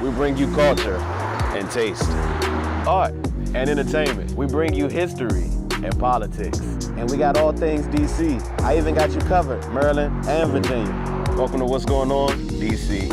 We bring you culture and taste, art and entertainment. We bring you history and politics. And we got all things DC. I even got you covered, Maryland and Virginia. Welcome to What's Going On, DC.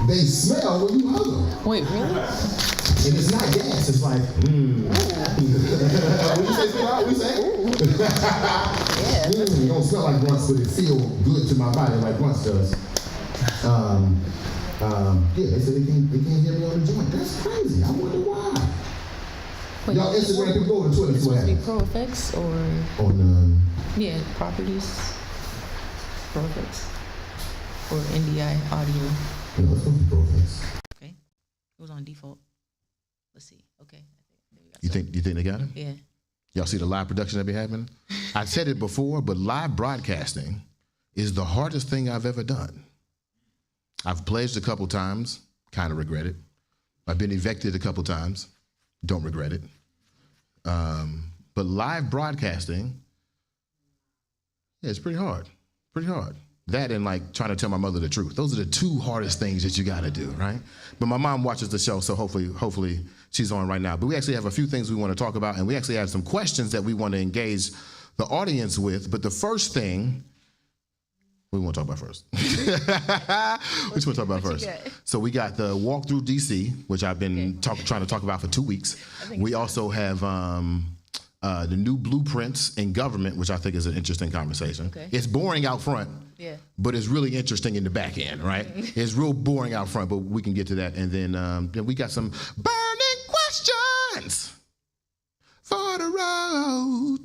They smell when you hug them. Wait, really? And it's not gas, it's like, What you say, sweetheart? What you say? Yeah. It don't smell like grunts, but it feels good to my body like grunts does. Yeah, they said they can't hear me on the joint. That's crazy. I wonder why. Wait, Y'all Instagram people go to Twitter. it's supposed to be Pro Effects or? On Yeah, properties. Pro Effects. Or NDI audio. it's supposed to be Pro Effects. Okay. It was on default. Let's see. Okay. You think they got it? Yeah. Y'all see the live production that be happening? I said it before, but live broadcasting is the hardest thing I've ever done. I've pledged a couple times, kind of regret it. I've been evicted a couple times, don't regret it. But live broadcasting, yeah, it's pretty hard, pretty hard. That and like trying to tell my mother the truth. Those are the two hardest things that you gotta do, right? But my mom watches the show, so hopefully she's on right now. But we actually have a few things we wanna talk about, and we actually have some questions that we wanna engage the audience with. But the first thing, we want to talk about first. Which one to talk about first? So we got the walk through DC, which I've been trying to talk about for 2 weeks. We also have the new blueprints in government, which I think is an interesting conversation. Okay. It's boring out front, Yeah. but it's really interesting in the back end, right? It's real boring out front, but we can get to that. And then we got some burning questions for the road.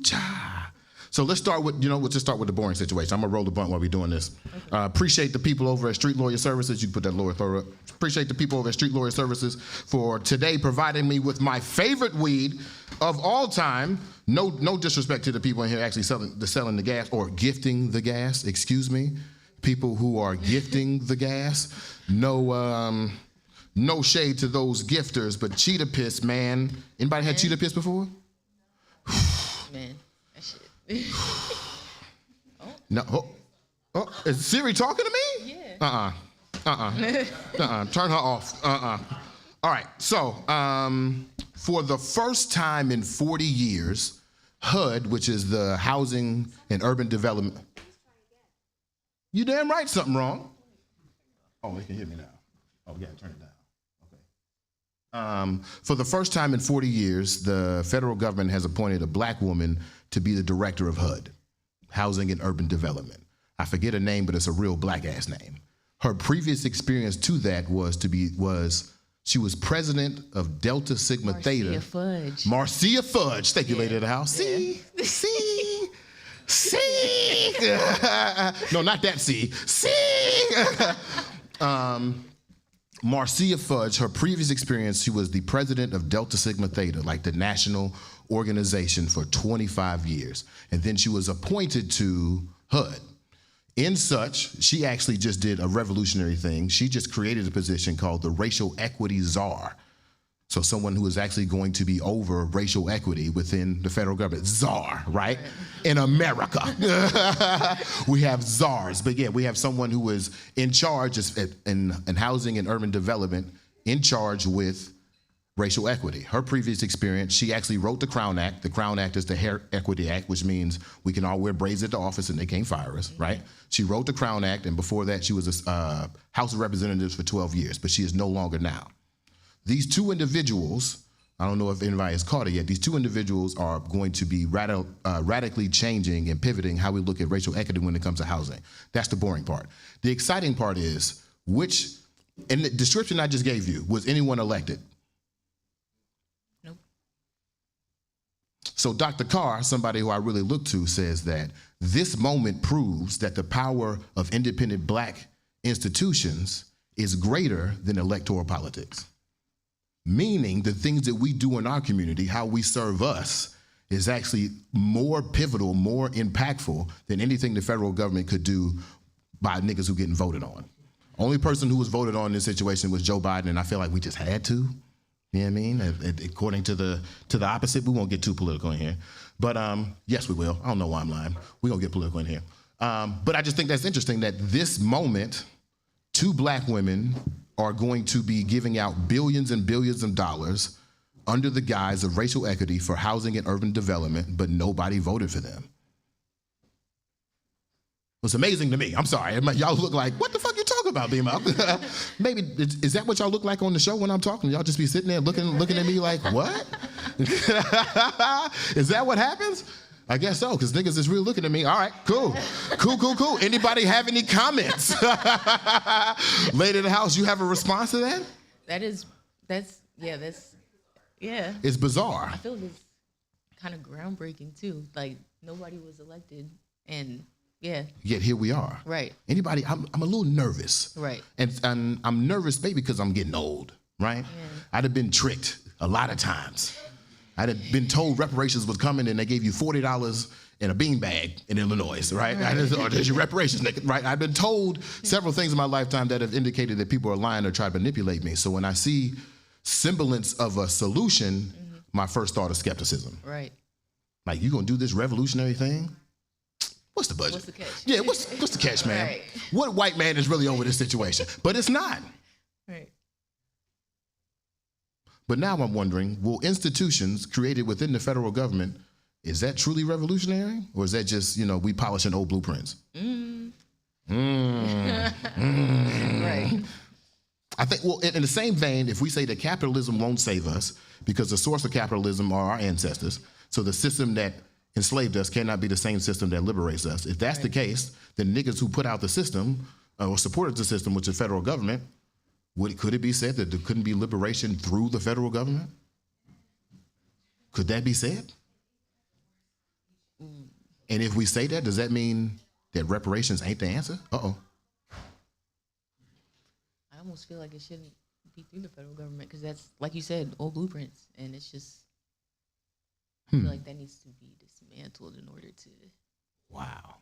So let's start with, we'll just start with the boring situation. I'm gonna roll the blunt while we're doing this. Okay. Appreciate the people over at Street Lawyer Services. You can put that lower throw up. Appreciate the people over at Street Lawyer Services for today providing me with my favorite weed of all time. No disrespect to the people in here actually selling the gas or gifting the gas, excuse me. People who are gifting the gas. No shade to those gifters, but cheetah piss, man. Anybody had cheetah piss before? Man, that shit. No. Oh, is Siri talking to me? Yeah. Turn her off. All right. So, for the first time in 40 years, HUD, which is the Housing and Urban Development. You damn right something wrong. Oh, they can hear me now. Oh, yeah, turn it down. Okay. For the first time in 40 years, the federal government has appointed a black woman to be the director of HUD, Housing and Urban Development. I forget her name, but it's a real black ass name. Her previous experience to that was she was president of Delta Sigma Theta. Fudge. Marcia Fudge. Thank you, lady of the house. See. No, not that C. Marcia Fudge, her previous experience, she was the president of Delta Sigma Theta, like the national organization, for 25 years. And then she was appointed to HUD. In such, she actually just did a revolutionary thing. She just created a position called the Racial Equity Czar. So someone who is actually going to be over racial equity within the federal government. Czar, right? In America. We have czars. But yeah, we have someone who is in charge in housing and urban development, in charge with racial equity. Her previous experience, she actually wrote the Crown Act. The Crown Act is the Hair Equity Act, which means we can all wear braids at the office and they can't fire us, right? She wrote the Crown Act, and before that, she was a House of Representatives for 12 years, but she is no longer now. These two individuals, I don't know if anybody has caught it yet, these two individuals are going to be radically changing and pivoting how we look at racial equity when it comes to housing. That's the boring part. The exciting part is, in the description I just gave you, was anyone elected? Nope. So Dr. Carr, somebody who I really look to, says that this moment proves that the power of independent black institutions is greater than electoral politics. Meaning the things that we do in our community, how we serve us, is actually more pivotal, more impactful than anything the federal government could do by niggas who getting voted on. Only person who was voted on in this situation was Joe Biden, and I feel like we just had to. You know what I mean? According to the opposite, we won't get too political in here. But yes, we will. I don't know why I'm lying. We're gonna get political in here. But I just think that's interesting that this moment, two black women are going to be giving out billions and billions of dollars under the guise of racial equity for housing and urban development, but nobody voted for them. It's amazing to me. I'm sorry. Y'all look like, what the fuck you talking about, BeMo? Maybe, is that what y'all look like on the show when I'm talking? Y'all just be sitting there looking at me like, what? Is that what happens? I guess so, because niggas is really looking at me. All right, cool. Cool. Anybody have any comments? Lady of the house, you have a response to that? That's It's bizarre. I feel it's kind of groundbreaking too. Like nobody was elected, and yeah. Yet here we are. Right. Anybody? I'm a little nervous. Right. And I'm nervous maybe because I'm getting old, right? Yeah. I'd have been tricked a lot of times. I'd have been told reparations was coming and they gave you $40 in a beanbag in Illinois, right? Or there's your reparations, right? I've been told several things in my lifetime that have indicated that people are lying or trying to manipulate me. So when I see semblance of a solution, my first thought is skepticism. Right. Like, you gonna do this revolutionary thing? What's the budget? What's the catch? Yeah, what's the catch, man? Right. What white man is really over this situation? But it's not. Right. But now I'm wondering, will institutions created within the federal government, is that truly revolutionary? Or is that just, we polishing old blueprints? Right. I think, well, in the same vein, if we say that capitalism won't save us because the source of capitalism are our ancestors, so the system that enslaved us cannot be the same system that liberates us. If that's the case, then niggas who put out the system or supported the system, which is the federal government, could it be said that there couldn't be liberation through the federal government? Could that be said? And if we say that, does that mean that reparations ain't the answer? Uh-oh. I almost feel like it shouldn't be through the federal government because that's, like you said, old blueprints, and it's just, I feel like that needs to be dismantled in order to. Wow.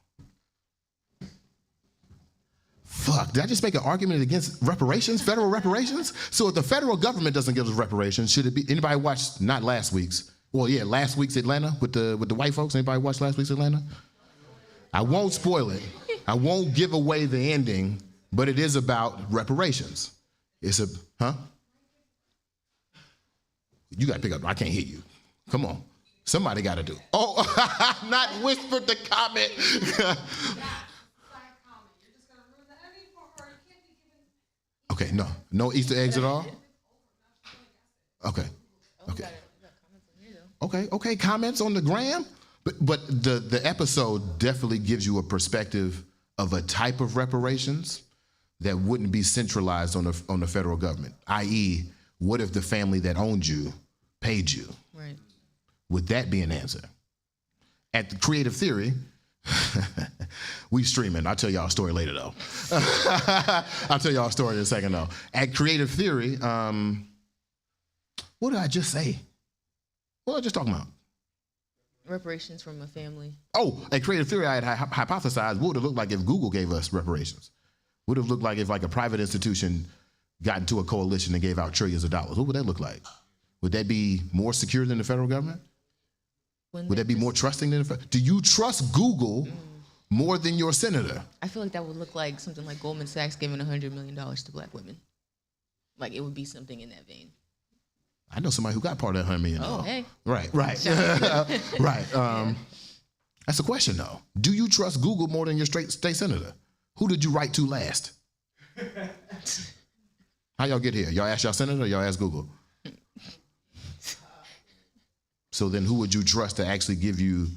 Fuck, did I just make an argument against reparations, federal reparations? So if the federal government doesn't give us reparations, should it be, anybody watch, not last week's, well, yeah, last week's Atlanta with the white folks? Anybody watch last week's Atlanta? I won't spoil it. I won't give away the ending, but it is about reparations. It's a, huh? You gotta pick up, I can't hear you. Come on. Somebody gotta do. Oh, not whispered the comment. Okay, no Easter eggs at all? Okay. Okay, comments on the gram? But the episode definitely gives you a perspective of a type of reparations that wouldn't be centralized on the federal government. I.e., what if the family that owned you paid you? Right. Would that be an answer? At the Creative Theory, we streaming. I'll tell y'all a story later, though. I'll tell y'all a story in a second, though. At Creative Theory, what did I just say? What was I just talking about? Reparations from a family. Oh, at Creative Theory, I had hypothesized what would it look like if Google gave us reparations? What would it look like if like a private institution got into a coalition and gave out trillions of dollars? What would that look like? Would that be more secure than the federal government? Would that be more trusting than the federal? Do you trust Google more than your senator? I feel like that would look like something like Goldman Sachs giving $100 million to Black women. Like it would be something in that vein. I know somebody who got part of that $100 million. Oh, hey. Right. Right. That's the question, though. Do you trust Google more than your state senator? Who did you write to last? How y'all get here? Y'all ask y'all senator or y'all ask Google? So then who would you trust to actually give you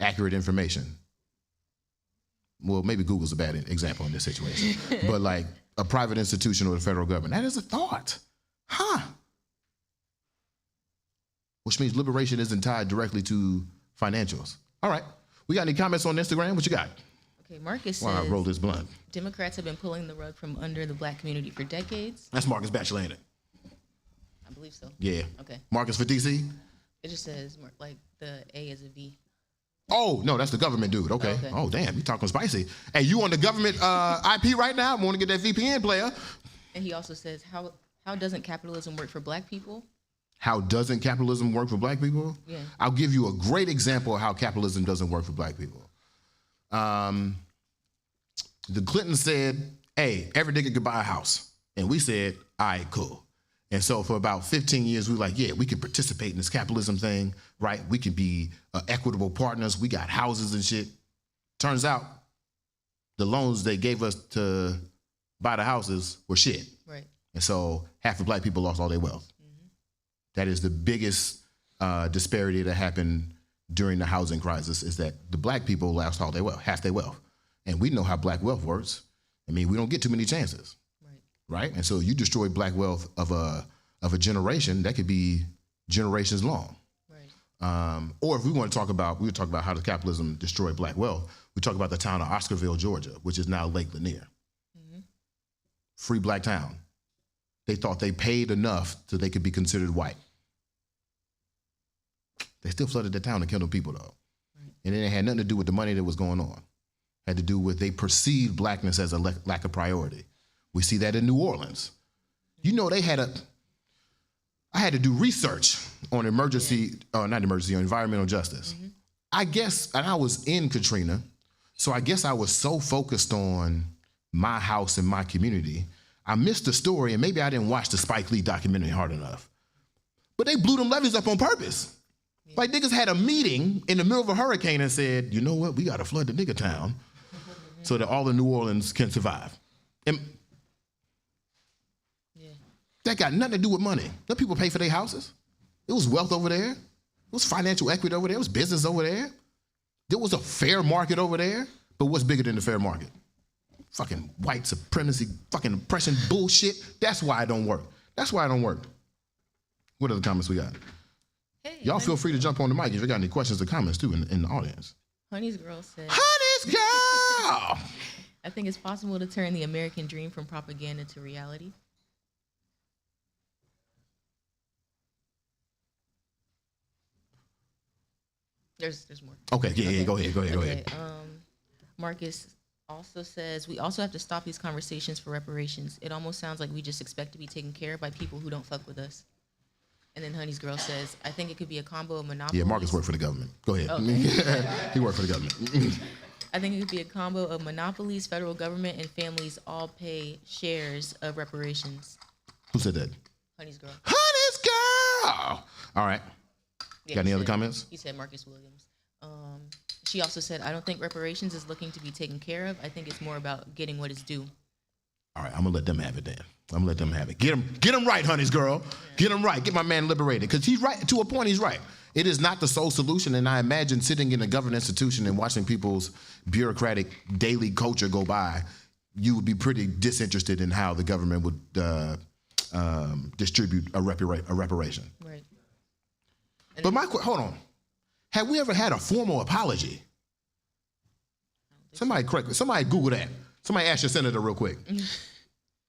accurate information? Well, maybe Google's a bad example in this situation. But like a private institution or the federal government, that is a thought. Huh. Which means liberation isn't tied directly to financials. All right. We got any comments on Instagram? What you got? Okay, Marcus While says, I roll this blunt. Democrats have been pulling the rug from under the Black community for decades. That's Marcus Batchelor, ain't it? I believe so. Yeah. Okay. Marcus for DC? It just says like the A is a V. Oh, no, that's the government dude. Okay. Oh, damn, you talking spicy. Hey, you on the government IP right now? I want to get that VPN player. And he also says, how doesn't capitalism work for Black people? How doesn't capitalism work for Black people? Yeah. I'll give you a great example of how capitalism doesn't work for Black people. The Clintons said, hey, every nigga could buy a house. And we said, all right, cool. And so for about 15 years, we were like, yeah, we can participate in this capitalism thing, right? We can be equitable partners. We got houses and shit. Turns out the loans they gave us to buy the houses were shit. Right. And so half of Black people lost all their wealth. Mm-hmm. That is the biggest disparity that happened during the housing crisis, is that the Black people lost all their wealth, half their wealth. And we know how Black wealth works. I mean, we don't get too many chances. Right? And so you destroy Black wealth of a generation, that could be generations long. Right. Or if we want to talk about, we would talk about how the capitalism destroyed Black wealth. We talk about the town of Oscarville, Georgia, which is now Lake Lanier. Mm-hmm. Free Black town. They thought they paid enough so they could be considered white. They still flooded the town and killed them people, though. Right. And it had nothing to do with the money that was going on. It had to do with they perceived Blackness as a lack of priority. We see that in New Orleans. You know, I had to do research on environmental justice. Mm-hmm. I guess, and I was in Katrina, so I guess I was so focused on my house and my community, I missed the story, and maybe I didn't watch the Spike Lee documentary hard enough. But they blew them levees up on purpose. Yeah. Like niggas had a meeting in the middle of a hurricane and said, you know what, we gotta flood the nigga town so that all of New Orleans can survive. And that got nothing to do with money. Let people pay for their houses. It was wealth over there. It was financial equity over there. It was business over there. There was a fair market over there. But what's bigger than the fair market? Fucking white supremacy, fucking oppression bullshit. That's why it don't work. That's why it don't work. What other comments we got? Hey, y'all feel free to jump on the mic if you got any questions or comments too in the audience. Honey's Girl said, Honey's Girl! I think it's possible to turn the American dream from propaganda to reality. There's more. Okay, yeah, go ahead. Marcus also says, we also have to stop these conversations for reparations. It almost sounds like we just expect to be taken care of by people who don't fuck with us. And then Honey's Girl says, I think it could be a combo of monopolies. Yeah, Marcus worked for the government. Go ahead. Okay. He worked for the government. I think it could be a combo of monopolies, federal government, and families all pay shares of reparations. Who said that? Honey's Girl. Honey's Girl! All right. Yeah, got any other comments? He said Marcus Williams. She also said, I don't think reparations is looking to be taken care of. I think it's more about getting what is due. All right, I'm going to let them have it then. I'm gonna let them have it. Get him right, honeys, girl. Get him right. Get my man liberated. Because he's right. To a point, he's right. It is not the sole solution. And I imagine sitting in a government institution and watching people's bureaucratic daily culture go by, you would be pretty disinterested in how the government would distribute a reparation. Right. But hold on. Have we ever had a formal apology? Somebody Google that. Somebody ask your senator real quick.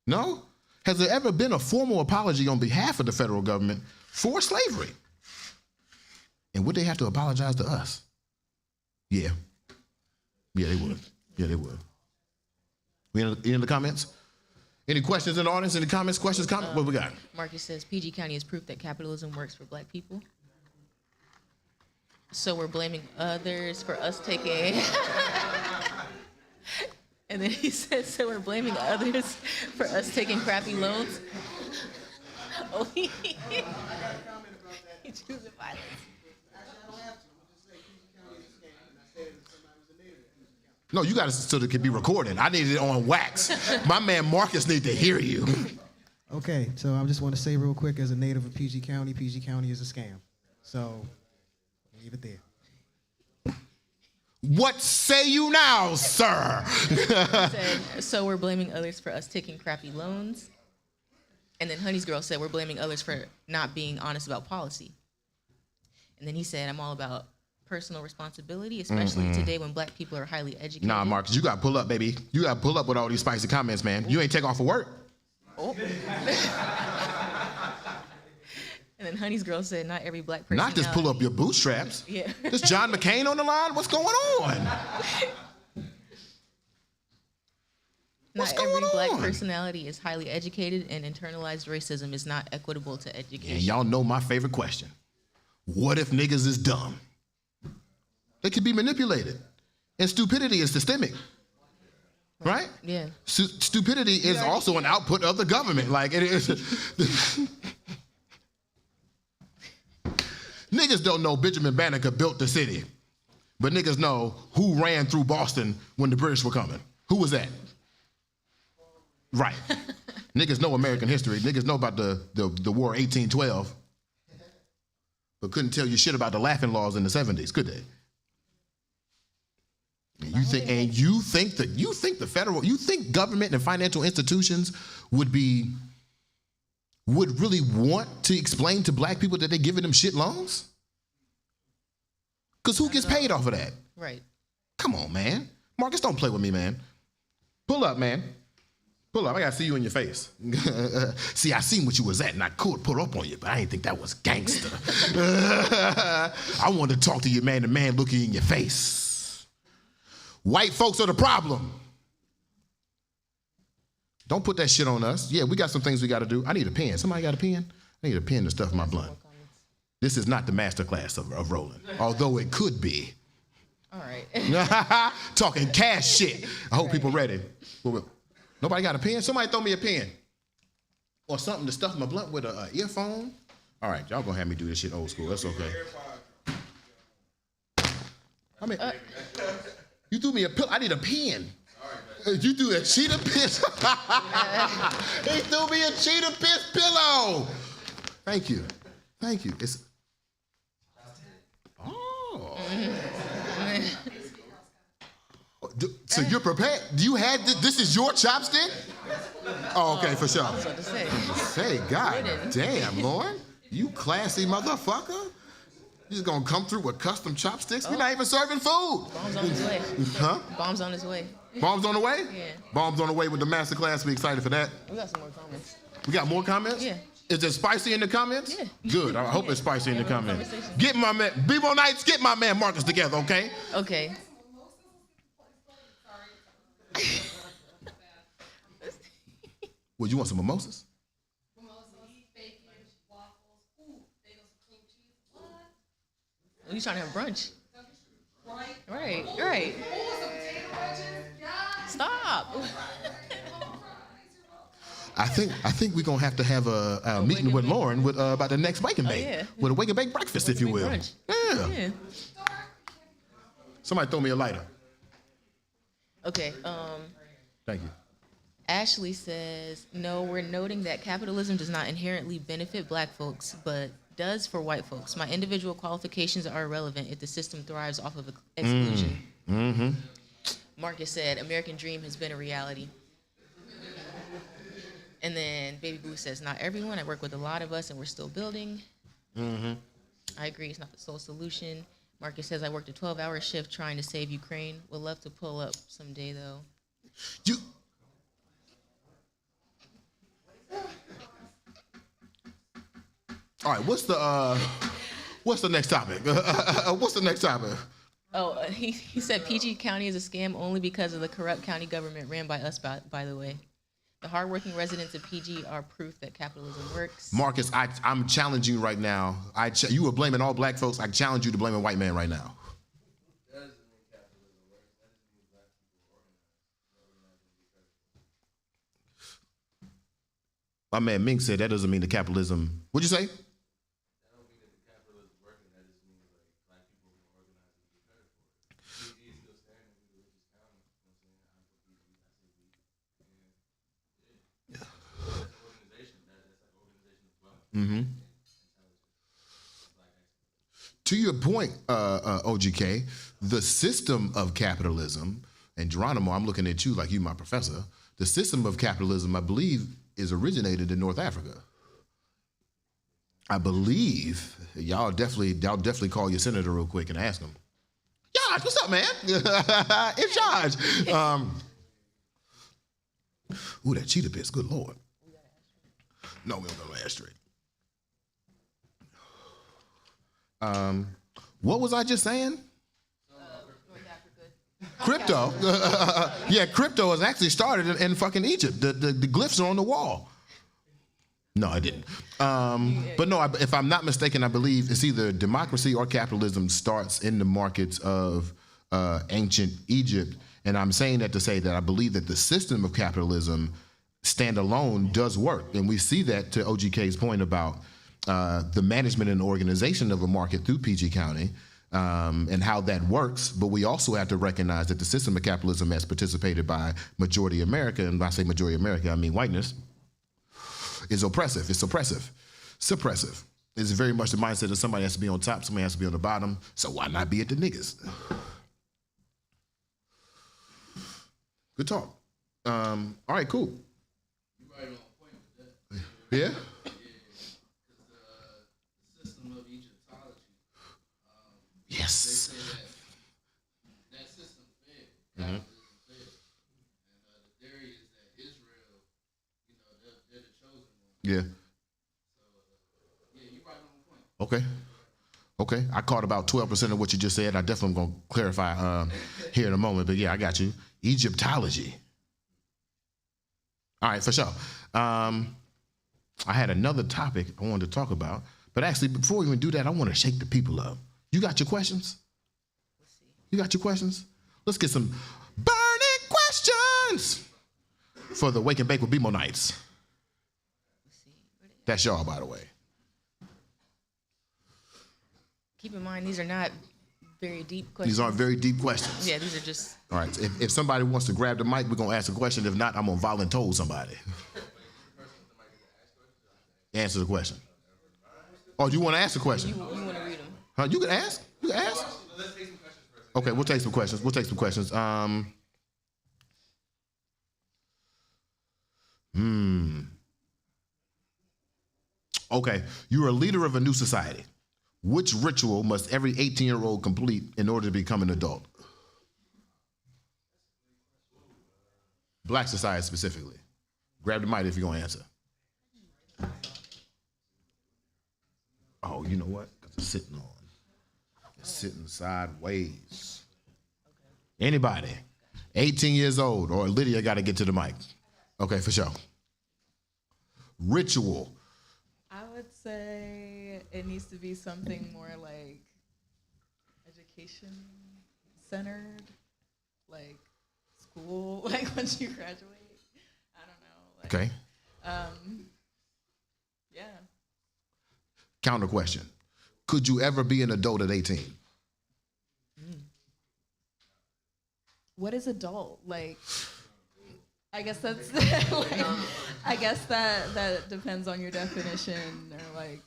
No? Has there ever been a formal apology on behalf of the federal government for slavery? And would they have to apologize to us? Yeah. Yeah, they would. Yeah, they would. We in the comments? Any questions in the audience? Any comments, questions, comments? What we got? Marcus says, PG County is proof that capitalism works for black people. So we're blaming others for us taking... And then he says, so we're blaming others for us taking crappy loans. Oh, he chooses violence. No, you got to so that it can be recorded. I need it on wax. My man Marcus needs to hear you. Okay, so I just want to say real quick, as a native of PG County is a scam. So leave it there. What say you now, sir? He said, so we're blaming others for us taking crappy loans. And then Honey's girl said, we're blaming others for not being honest about policy. And then he said, I'm all about personal responsibility, especially today when black people are highly educated. Nah, Marcus, you got to pull up, baby. You got to pull up with all these spicy comments, man. You ain't take off for work. Oh. And then Honey's girl said, not every black person. Not just pull up your bootstraps. Yeah. This John McCain on the line? What's going on? What's Not going every black on? personality is highly educated, and internalized racism is not equitable to education. And y'all know my favorite question. What if niggas is dumb? They could be manipulated. And stupidity is systemic. Right? Yeah. Stupidity is also an output of the government. Like, it is. Niggas don't know Benjamin Banneker built the city. But niggas know who ran through Boston when the British were coming. Who was that? Right. Niggas know American history. Niggas know about the War 1812. But couldn't tell you shit about the laughing laws in the 70s, could they? And you think government and financial institutions would really want to explain to black people that they're giving them shit loans? Because who gets paid off of that? Right. Come on, man. Marcus, don't play with me, man. Pull up, man. Pull up. I got to see you in your face. See, I seen what you was at, and I could put up on you, but I didn't think that was gangster. I wanted to talk to you man to man, look you in your face. White folks are the problem. Don't put that shit on us. Yeah, we got some things we got to do. I need a pen. Somebody got a pen? I need a pen to stuff my blunt. This is not the masterclass of rolling, although it could be. All right. Talking cash shit. I hope people ready. Nobody got a pen? Somebody throw me a pen. Or something to stuff my blunt with an earphone. All right, y'all gonna have me do this shit old school. That's okay. I mean, you threw me a pillow. I need a pen. You threw a cheetah piss. He threw me a cheetah piss pillow. Thank you. Thank you. It's. Oh. So you're prepared? Do you have this? This is your chopstick? Oh, okay, for sure. I was about to say. Say, God damn, Lauren. You classy motherfucker. You just gonna come through with custom chopsticks? We're not even serving food. Bomb's on his way. Huh? Bomb's on his way. Bomb's on the way? Yeah. Bomb's on the way with the master class. We excited for that. We got some more comments. We got more comments? Yeah. Is it spicy in the comments? Yeah. Good. I hope it's spicy in the comments. Conversation. Get my man, BeMo Nights, get my man Marcus together, okay? Okay. Well, you want some mimosas? You trying to have brunch? Right. Stop. I think we're gonna have to have a meeting with Lauren with about the next wake and bake, yeah. with a wake and bake breakfast, if you will. Brunch. Yeah. Somebody throw me a lighter. Okay. Thank you. Ashley says, no, we're noting that capitalism does not inherently benefit black folks, but does for white folks. My individual qualifications are irrelevant if the system thrives off of exclusion. Mm-hmm. Marcus said, American dream has been a reality. And then Baby Boo says, not everyone. I work with a lot of us and we're still building. Mm-hmm. I agree, it's not the sole solution. Marcus says, I worked a 12-hour shift trying to save Ukraine. Would love to pull up someday, though. All right, what's the next topic? What's the next topic? Oh, he said PG County is a scam only because of the corrupt county government ran by us, by the way. The hardworking residents of PG are proof that capitalism works. Marcus, I'm challenging you right now. You were blaming all black folks. I challenge you to blame a white man right now. My man Mink said that doesn't mean the capitalism. What'd you say? Mm-hmm. To your point, OGK, the system of capitalism, and Geronimo, I'm looking at you like you my professor, the system of capitalism, I believe, is originated in North Africa. I believe, y'all definitely call your senator real quick and ask him, Josh, what's up, man? It's Josh. Ooh, that cheetah piss, good Lord. No, we don't go to ashtray. What was I just saying? Crypto. Yeah, crypto has actually started in fucking Egypt. The glyphs are on the wall. No, I didn't. But no, if I'm not mistaken, I believe it's either democracy or capitalism starts in the markets of ancient Egypt. And I'm saying that to say that I believe that the system of capitalism standalone does work. And we see that, to OGK's point about the management and organization of a market through PG County and how that works. But we also have to recognize that the system of capitalism as participated by majority America, and when I say majority America, I mean whiteness, is oppressive. It's oppressive. Suppressive. It's very much the mindset that somebody has to be on top, somebody has to be on the bottom, so why not be at the niggas? Good talk. All right, cool. You're right on point with that. Yeah? Yes. They say that system failed. Capitalism failed. And the theory is that Israel, they're the chosen one. Yeah. So, yeah, you're right on point. Okay. I caught about 12% of what you just said. I definitely am going to clarify here in a moment. But yeah, I got you. Egyptology. All right, for sure. I had another topic I wanted to talk about. But actually, before we even do that, I want to shake the people up. You got your questions? Let's see. You got your questions? Let's get some burning questions for the Wake and Bake with BeMo nights. Let's see. That's y'all, by the way. Keep in mind, these are not very deep questions. These aren't very deep questions. Yeah, these are just. All right, if somebody wants to grab the mic, we're going to ask a question. If not, I'm going to volunteer somebody. Answer the question. Oh, do you want to ask a question? You want to read them? Huh? You can ask. You can ask. Let's take some questions first. Okay, we'll take some questions. Okay, you're a leader of a new society. Which ritual must every 18-year-old complete in order to become an adult? Black society specifically. Grab the mic if you're going to answer. Oh, you know what? Because it's sitting on. It's sitting sideways. Anybody, 18 years old, or Lydia got to get to the mic. Okay, for sure. Ritual. I would say it needs to be something more like education centered, like school, like once you graduate. I don't know. Like, Okay. Yeah. Counter question. Could you ever be an adult at 18? What is adult? Like, I guess that's like, I guess that depends on your definition or like.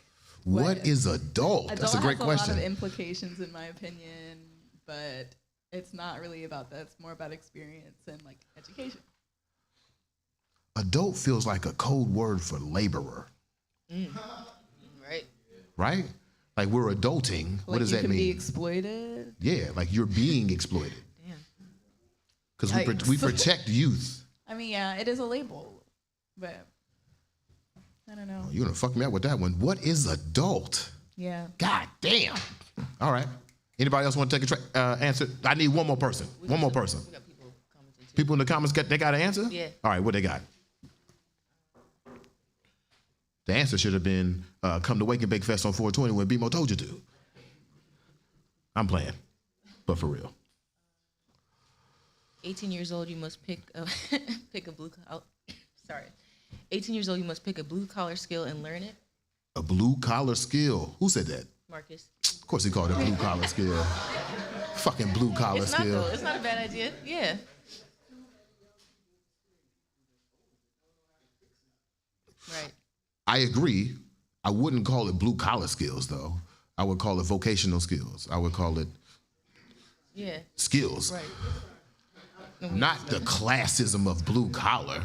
What is adult? That's a great has question. A lot of implications, in my opinion, but it's not really about that. It's more about experience and like education. Adult feels like a code word for laborer. Right. Right? Like we're adulting. Like what does that you can mean? be exploited. Yeah, like you're being exploited. Damn. Because we protect youth. I mean, yeah, it is a label, but I don't know. You're gonna fuck me up with that one. What is adult? Yeah. God damn. All right. Anybody else want to take a answer? I need one more person. One more person. We got people commenting too. People in the comments they got an answer? Yeah. All right, what they got? The answer should have been come to Wake and Bake Fest on 420 when BeMo told you to. I'm playing, but for real. 18 years old, you must pick a blue. 18 years old, you must pick a blue collar skill and learn it. A blue collar skill. Who said that? Marcus. Of course he called it blue collar skill. Fucking blue collar It's not skill. though. It's not a bad idea. Yeah. Right. I agree. I wouldn't call it blue collar skills though. I would call it vocational skills. I would call it skills. Right. Not the classism of blue collar.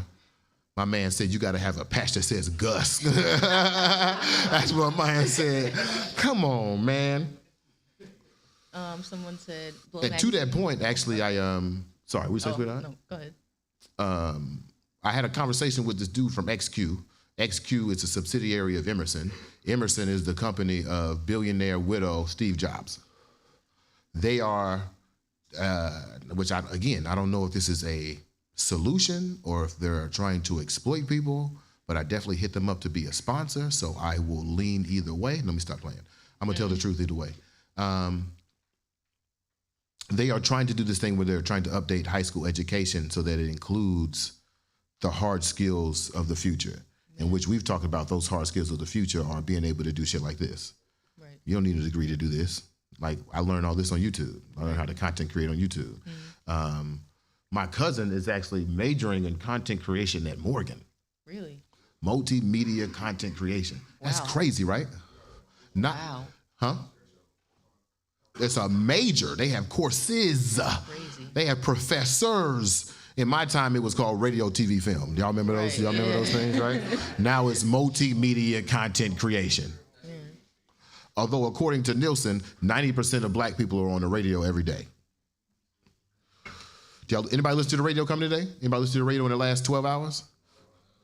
My man said you gotta have a patch that says Gus. That's what my man said. Come on, man. Someone said. And to that point, actually, sorry, we said sweetheart? No, go ahead. I had a conversation with this dude from XQ. XQ is a subsidiary of Emerson. Emerson is the company of billionaire widow Steve Jobs. They are, which I don't know if this is a solution or if they're trying to exploit people, but I definitely hit them up to be a sponsor, so I will lean either way. Let me stop playing. I'm gonna tell the truth either way. They are trying to do this thing where they're trying to update high school education so that it includes the hard skills of the future, in which we've talked about those hard skills of the future are being able to do shit like this. Right. You don't need a degree to do this. Like, I learned all this on YouTube. I learned how to content create on YouTube. My cousin is actually majoring in content creation at Morgan. Really? Multimedia content creation. That's Wow. crazy, right? Wow. Huh? It's a major. They have courses. Crazy. They have professors. In my time, it was called radio, TV, film. Y'all remember those? Right. Y'all remember those things, right? Now it's multimedia content creation. Although according to Nielsen, 90% of black people are on the radio every day. Anybody listen to the radio coming today? Anybody listen to the radio in the last 12 hours?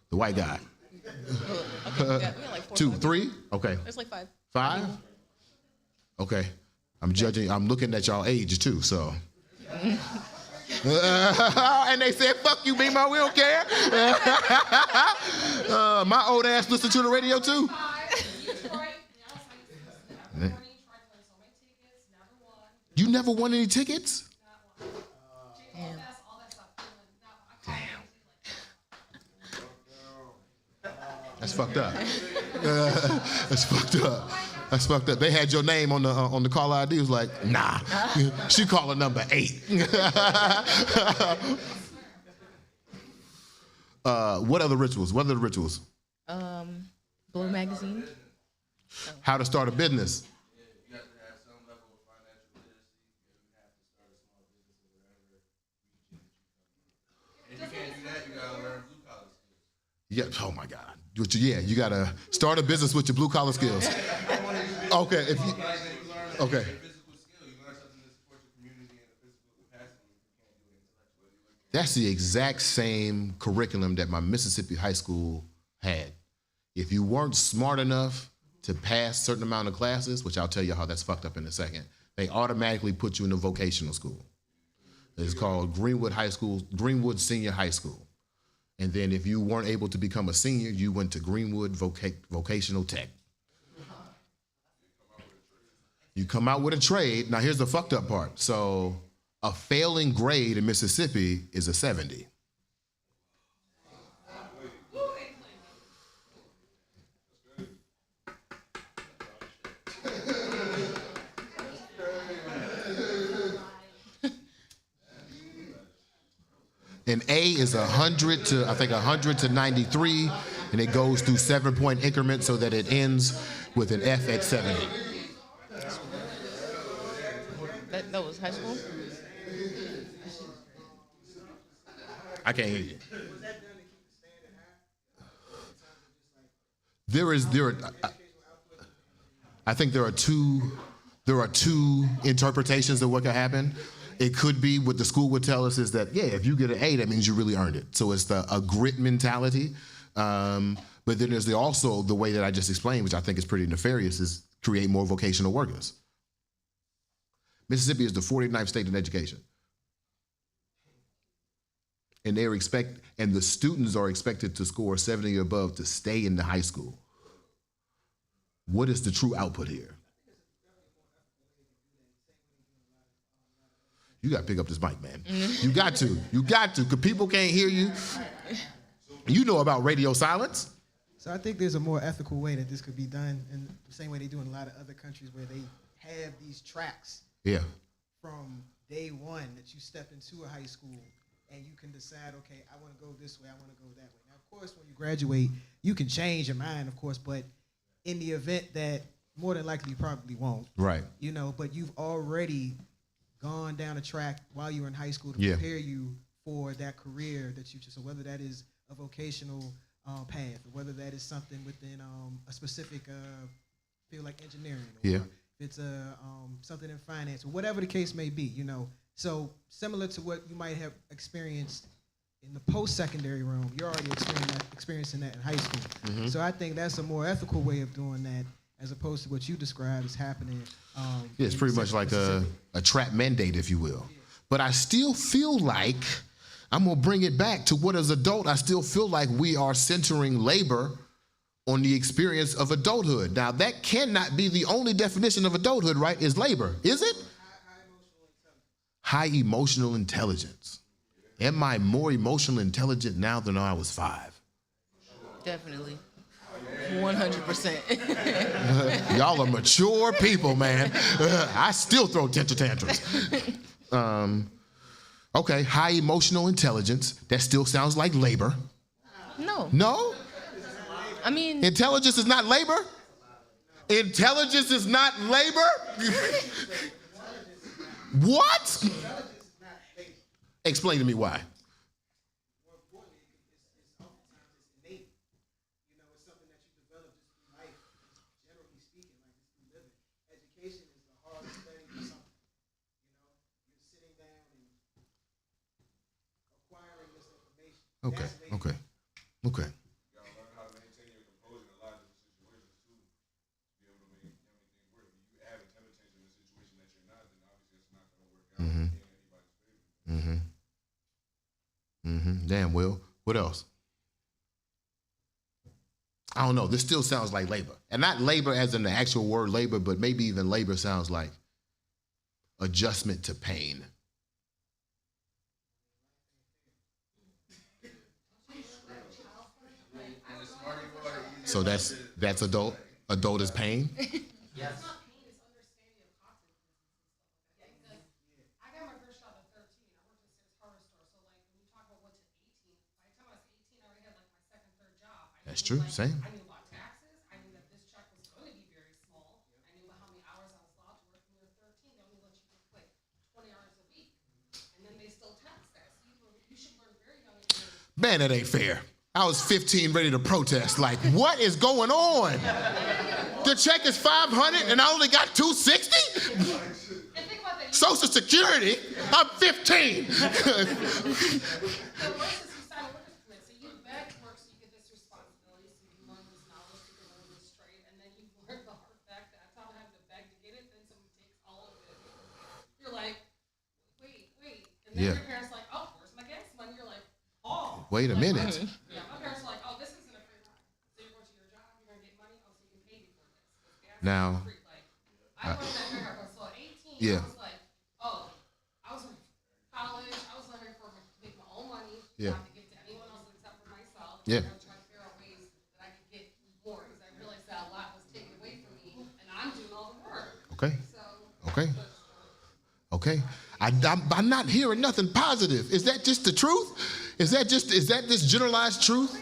The white guy. Okay, we got like 4 2, more. 3? Okay. There's like 5. 5? Okay. I'm judging, I'm looking at y'all age too, so. And they said, fuck you, BeMo, we don't care. My old ass listened to the radio too. You never won any tickets? That's fucked up. That's fucked up. That's fucked up. They had your name on the caller ID. It was like, nah. She caller number 8. What other rituals? What other rituals? Blow magazine. How to start a business. You have to have some level of financial literacy. You have to start a small business or whatever. And if you can't do that, you gotta learn blue collar skills. Yeah. Oh my God. You gotta start a business with your blue collar skills. Okay. If you, okay. Physical skill, you learn something to support your community in a physical capacity. You can't do it intellectually. That's the exact same curriculum that my Mississippi high school had. If you weren't smart enough to pass a certain amount of classes, which I'll tell you how that's fucked up in a second, they automatically put you in a vocational school. It's called Greenwood Senior High School. And then if you weren't able to become a senior, you went to Greenwood Vocational Tech. You come out with a trade. Now here's the fucked up part. So a failing grade in Mississippi is a 70. An A is 100 to 93, and it goes through 7-point increments so that it ends with an F at 70. That was high school? I can't hear you. I think there are two interpretations of what could happen. It could be what the school would tell us is that, yeah, if you get an A, that means you really earned it. So it's a grit mentality. But then there's also the way that I just explained, which I think is pretty nefarious, is create more vocational workers. Mississippi is the 49th state in education. And the students are expected to score 70 or above to stay in the high school. What is the true output here? You got to pick up this mic, man. You got to, because people can't hear you. You know about radio silence. So I think there's a more ethical way that this could be done, in the same way they do in a lot of other countries where they have these tracks from day one that you step into a high school and you can decide, okay, I want to go this way, I want to go that way. Now, of course, when you graduate, you can change your mind, of course, but in the event that more than likely you probably won't. Right. You know, but you've already gone down a track while you were in high school to prepare you for that career that you choose. So whether that is a vocational path, or whether that is something within a specific field like engineering, or if it's something in finance, or whatever the case may be, you know. So similar to what you might have experienced in the post-secondary realm, you're already experiencing that in high school. Mm-hmm. So I think that's a more ethical way of doing that, as opposed to what you described as happening. It's pretty much like a trap mandate, if you will. But I still feel like, I'm going to bring it back to what as adult, I still feel like we are centering labor on the experience of adulthood. Now, that cannot be the only definition of adulthood, right, is labor. Is it? High emotional intelligence. Am I more emotionally intelligent now than I was 5? Definitely. 100%. Y'all are mature people, man. I still throw temper tantrums. Okay, high emotional intelligence. That still sounds like labor. No. No? I mean... Intelligence is not labor? Intelligence is not labor? What? Explain to me why. Okay. You gotta learn how to maintain your composure in a lot of different situations too. To be able to make everything work. If you have intelligence in a situation that you're not, then obviously it's not gonna work out in anybody's favor. Damn, Will. What else? I don't know. This still sounds like labor. And not labor as in the actual word labor, but maybe even labor sounds like adjustment to pain. So that's adult. Adult is pain. Yes. It's not pain, it's understanding of consequences. I got my first job at 13. I worked at Sam's hardware store. So like when you talk about what's at 18, by the time I was 18, I already had like my second, third job. That's true. Same. I knew about taxes. I knew that this check was going to be very small. I knew how many hours I was allowed to work. When you were 13, they only let you work like 20 hours a week, and then they still tax that. So you should learn very young. Man, that ain't fair. I was 15 ready to protest. Like, what is going on? The check is $500 and I only got $260? And think about that. Social Security? I'm 15. The worst is you sign a workers permit. So you beg to work so you get this responsibility, so you learn this knowledge, so you can learn this trade, and then you learn the hard fact that on top of having to beg to get it, then someone takes all of it. You're like, wait. And then your parents are like, oh, where's my gas money? You're like, oh. Wait a minute. Yeah, my parents are like, oh, this isn't a free ride. So you go to your job, you're going to get money, oh, so you can pay me for this. Gas Now, is free. Like, I learned that in America. So at 18, Yeah. I was like, oh, I was in college, I was learning to make my own money, Yeah. not to give to anyone else except for myself. Yeah. I was trying to figure out ways that I could get more, because I realized that a lot was taken away from me, and I'm doing all the work. Okay. So, Okay. I'm not hearing nothing positive. Is that just the truth? Is that this generalized truth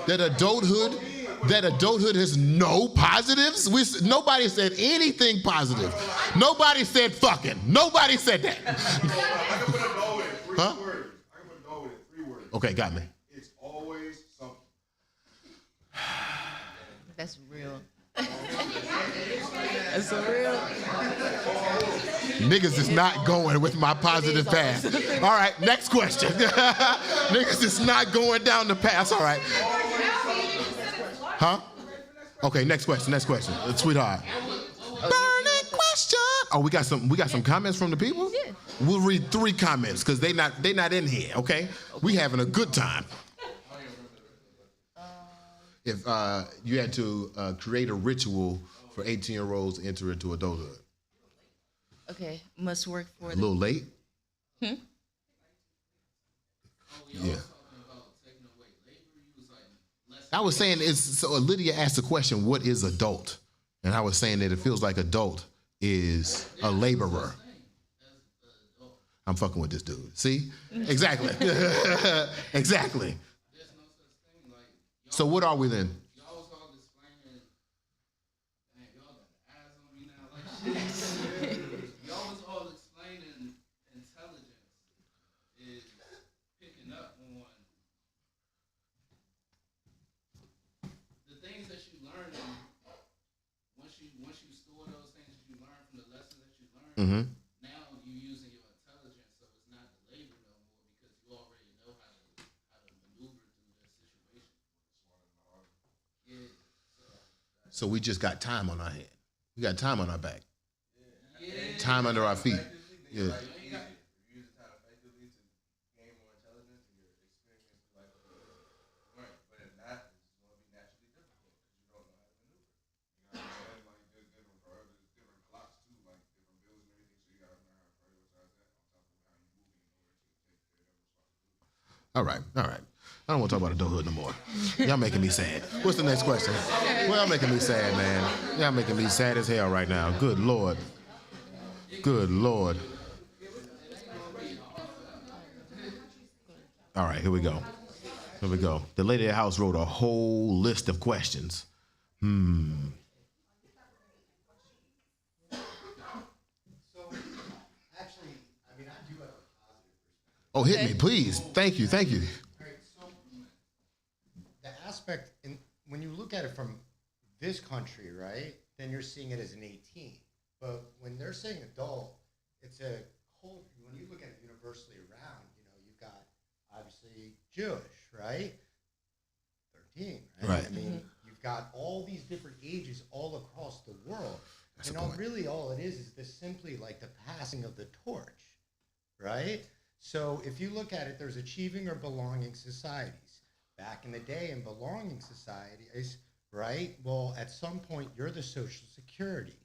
that adulthood has no positives? Nobody said anything positive. Nobody said fucking. Nobody said that. I can put a no in 3 Huh? words. I can put a no in 3 words. Okay, got me. It's always something. That's real. That's so real. Niggas is not going with my positive path. All right, next question. Niggas is not going down the path. All right. Huh? Okay, next question. Sweetheart. Burning question. Oh, we got some comments from the people? Yeah. We'll read 3 comments because they not in here, okay? We having a good time. If you had to create a ritual for 18-year-olds to enter into adulthood. Okay, must work for A little late? Hmm? Yeah. I was saying, so Lydia asked the question, what is adult? And I was saying that it feels like adult is a laborer. I'm fucking with this dude. See? Exactly. Exactly. So what are we then? Y'all was all explaining intelligence is picking up on the things that you learn, and once you store those things that you learn from the lessons that you learn, now you using your intelligence, so it's not the labor no more because you already know how to maneuver through this situation. Yeah. So we just got time on our hand. We got time on our back. Time under our feet. Yeah. All right. I don't want to talk about adulthood no more. Y'all making me sad. What's the next question? Well, y'all making me sad, man. Y'all making me sad as hell right now. Good Lord. All right, here we go. The lady at the house wrote a whole list of questions. So, actually, I mean, I do have a positive perspective. Oh, hit me, please. Thank you. All right, so the aspect, when you look at it from this country, right, then you're seeing it as an 18. But when they're saying adult, it's a whole, when you look at it universally around, you've got obviously Jewish, right? 13, right? Right. I mean, you've got all these different ages all across the world. That's and the point. really all it is this simply like the passing of the torch, right? So if you look at it, there's achieving or belonging societies. Back in the day in belonging societies, right? Well, at some point, you're the social security.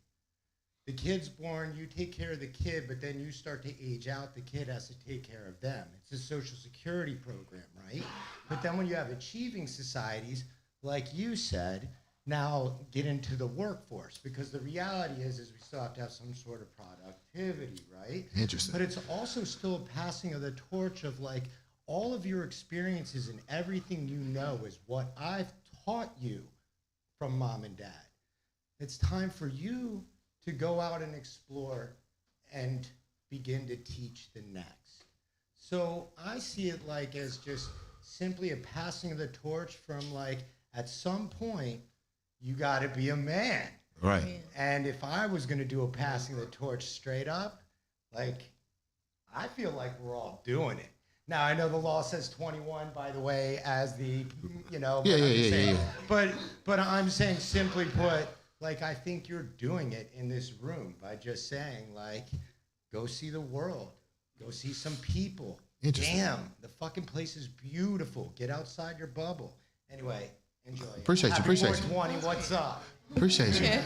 The kid's born, you take care of the kid, but then you start to age out, the kid has to take care of them. It's a social security program, right? But then when you have achieving societies, like you said, now get into the workforce, because the reality is we still have to have some sort of productivity, right? Interesting. But it's also still a passing of the torch of like all of your experiences and everything you know is what I've taught you from mom and dad. It's time for you to go out and explore and begin to teach the next. So I see it like as just simply a passing of the torch from like, at some point, you gotta be a man. Right. And if I was gonna do a passing of the torch straight up, like, I feel like we're all doing it. Now, I know the law says 21, by the way, as the, Yeah. But I'm saying, simply put, like, I think you're doing it in this room by just saying, like, go see the world. Go see some people. Interesting. Damn, the fucking place is beautiful. Get outside your bubble. Anyway, enjoy. Appreciate you, Happy appreciate you. 420, what's up? Appreciate you.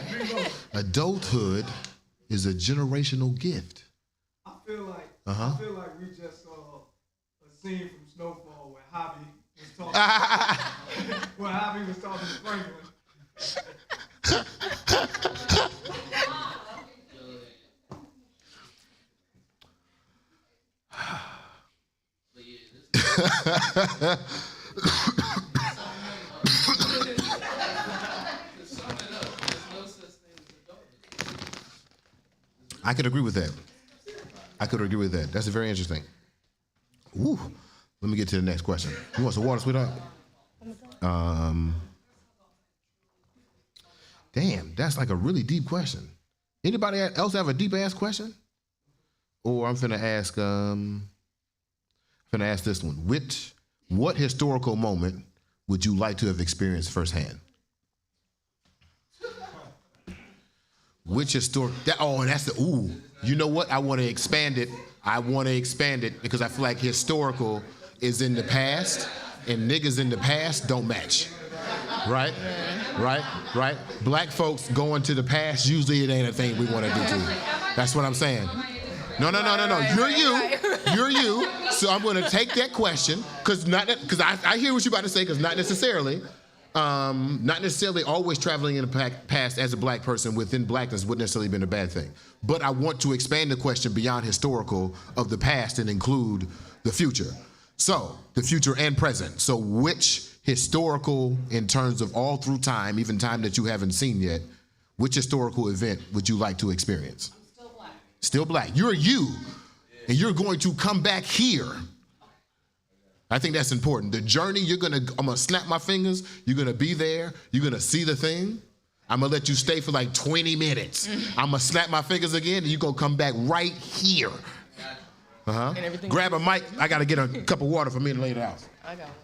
Adulthood is a generational gift. I feel like we just saw a scene from Snowfall where Javi was talking to Franklin. I could agree with that. That's very interesting. Woo. Let me get to the next question. You want some water, sweetheart? Damn, that's like a really deep question. Anybody else have a deep ass question? Or I'm finna ask this one. What historical moment would you like to have experienced firsthand? Which historic? You know what? I want to expand it. Because I feel like historical is in the past, and niggas in the past don't match. Right? Black folks going to the past, usually it ain't a thing we want to do too. That's what I'm saying. No. You're you. So I'm going to take that question because I hear what you're about to say, because not necessarily always traveling in the past as a black person within blackness wouldn't necessarily been a bad thing. But I want to expand the question beyond historical of the past and include the future. So the future and present. So which historical, in terms of all through time, even time that you haven't seen yet, which historical event would you like to experience? Still black. You're you, and you're going to come back here. I think that's important. The journey, I'm gonna snap my fingers, you're gonna be there, you're gonna see the thing. I'm gonna let you stay for like 20 minutes. I'm gonna snap my fingers again, and you're gonna come back right here. Grab a mic. I gotta get a cup of water for me to lay it out. I got one.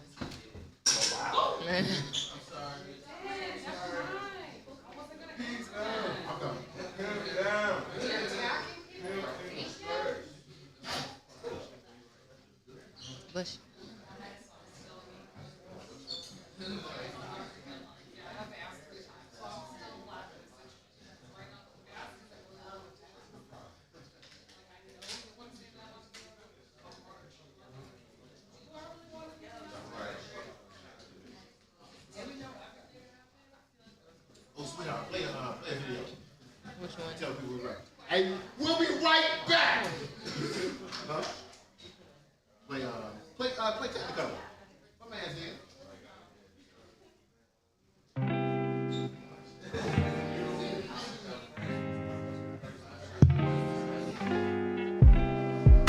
Bless you. Which one? Tell people we're right. And we'll be right back. Play technical. My man's here.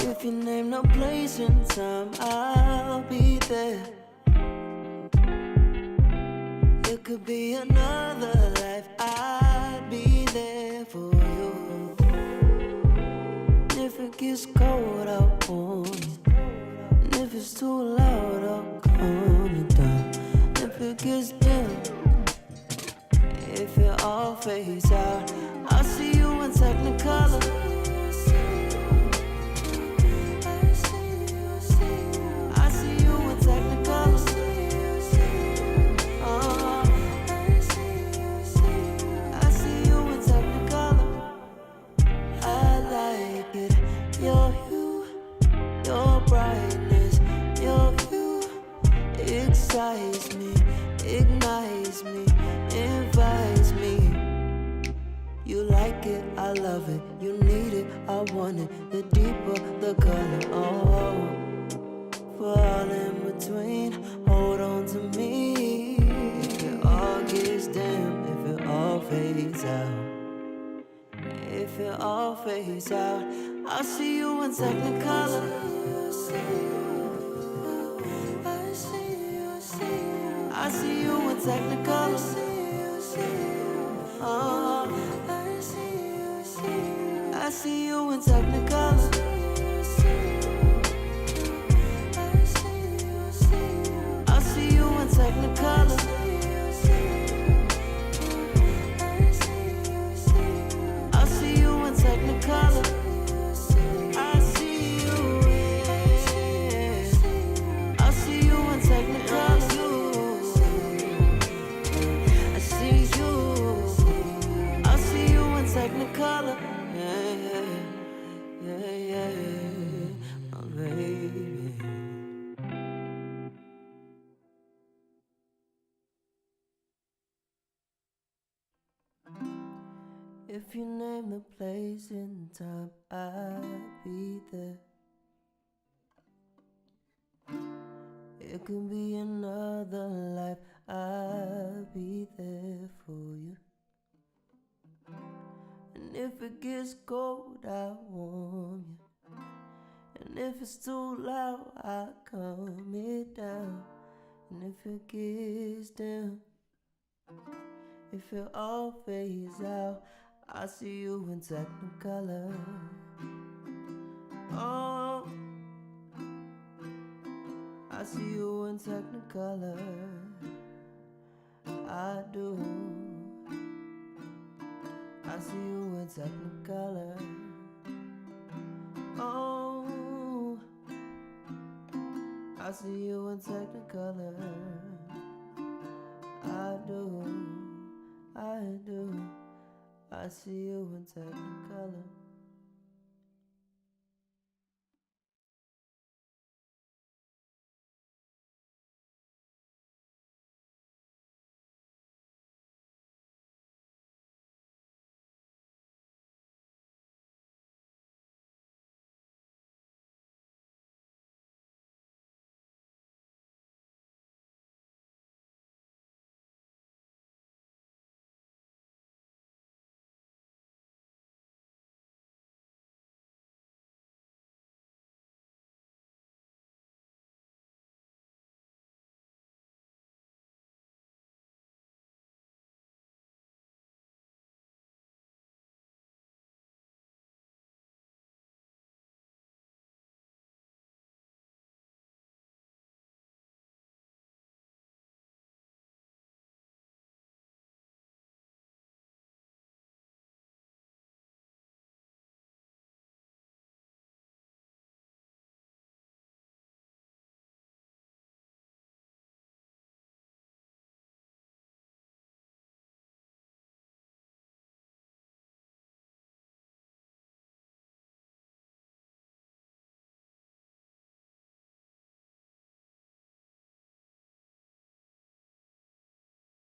If you name no place and time, I'll be there. It could be another life, I'd be there for you. If it gets cold, I'll warm you. And if it's too loud, I'll calm you down. If it gets dim, if it all fades out, I'll see you in Technicolor. I see you in Technicolor. I see you in Technicolor. I like it. Your hue, your brightness, your hue excites me, ignites me, invites me. You like it, I love it. You need it, I want it. The deeper the color, oh. For all in between, hold on to me. If it all gets dim, if it all fades out, if it all fades out, I'll see you in Technicolor. I see you in Technicolor. I see you in Technicolor. I see you in Technicolor. I see you in Technicolor. I see you in Technicolor. I see you in Technicolor. Yeah, my baby. If you name the place and time, I'll be there. It could be another life, I'll be there for you. And if it gets cold, I'll warm you. And if it's too loud, I'll calm it down. And if it gets down, if it all fades out, I'll see you in Technicolor. Oh, I see you in Technicolor. I do. I see you in Technicolor. Oh, I see you in Technicolor. I do. I see you in Technicolor.